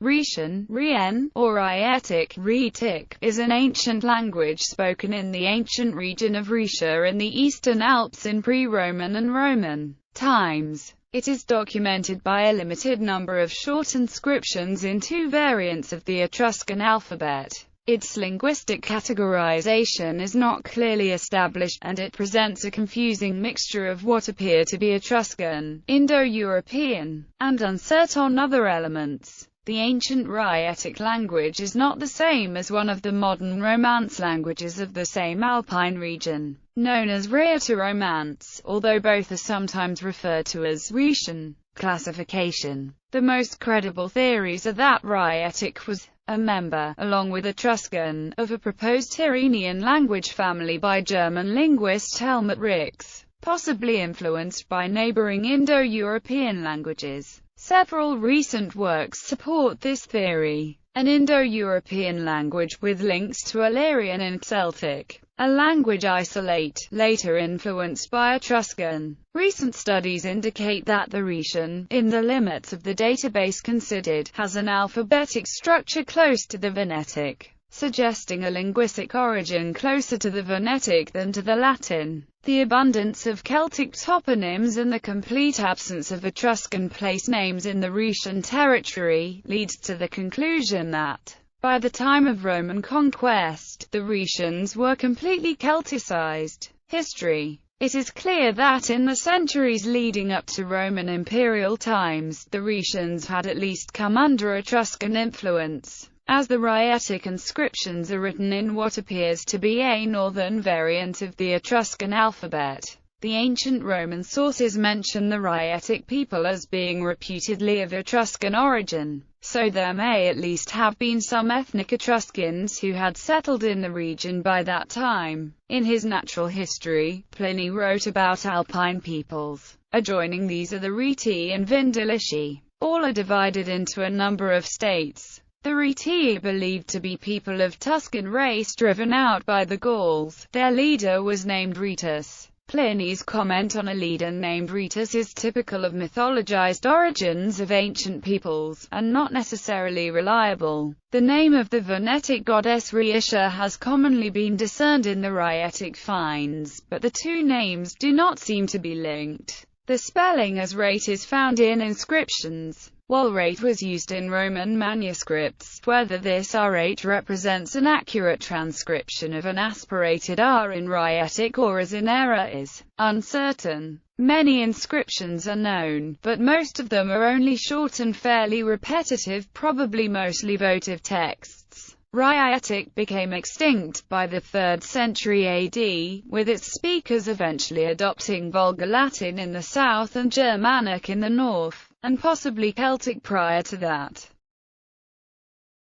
Rhaetian, or Rhaetic, is an ancient language spoken in the ancient region of Rhaetia in the Eastern Alps in pre-Roman and Roman times. It is documented by a limited number of short inscriptions in two variants of the Etruscan alphabet. Its linguistic categorization is not clearly established, and it presents a confusing mixture of what appear to be Etruscan, Indo-European, and uncertain other elements. The ancient Rhaetic language is not the same as one of the modern Romance languages of the same Alpine region, known as Rhaeto-Romance, although both are sometimes referred to as Rhaetian. Classification. The most credible theories are that Rhaetic was a member, along with Etruscan, of a proposed Tyrrhenian language family by German linguist Helmut Rix, possibly influenced by neighboring Indo-European languages. Several recent works support this theory. An Indo-European language with links to Illyrian and Celtic, a language isolate, later influenced by Etruscan. Recent studies indicate that the Rhaetian, in the limits of the database considered, has an alphabetic structure close to the Venetic, suggesting a linguistic origin closer to the Venetic than to the Latin. The abundance of Celtic toponyms and the complete absence of Etruscan place names in the Rhaetian territory leads to the conclusion that, by the time of Roman conquest, the Rhaetians were completely Celticized. History. It is clear that in the centuries leading up to Roman imperial times, the Rhaetians had at least come under Etruscan influence, as the Rhaetic inscriptions are written in what appears to be a northern variant of the Etruscan alphabet. The ancient Roman sources mention the Rhaetic people as being reputedly of Etruscan origin, so there may at least have been some ethnic Etruscans who had settled in the region by that time. In his Natural History, Pliny wrote about Alpine peoples. Adjoining these are the Rhaeti and Vindelici. All are divided into a number of states. The Rhaeti are believed to be people of Tuscan race driven out by the Gauls. Their leader was named Rhaetus. Pliny's comment on a leader named Rhaetus is typical of mythologized origins of ancient peoples, and not necessarily reliable. The name of the Venetic goddess Rhaetia has commonly been discerned in the Rhaetic finds, but the two names do not seem to be linked. The spelling as Rate is found in inscriptions, while Rate was used in Roman manuscripts. Whether this R8 represents an accurate transcription of an aspirated R in Rhaetic or is in error is uncertain. Many inscriptions are known, but most of them are only short and fairly repetitive, probably mostly votive texts. Rhaetic became extinct by the 3rd century AD, with its speakers eventually adopting Vulgar Latin in the south and Germanic in the north, and possibly Celtic prior to that.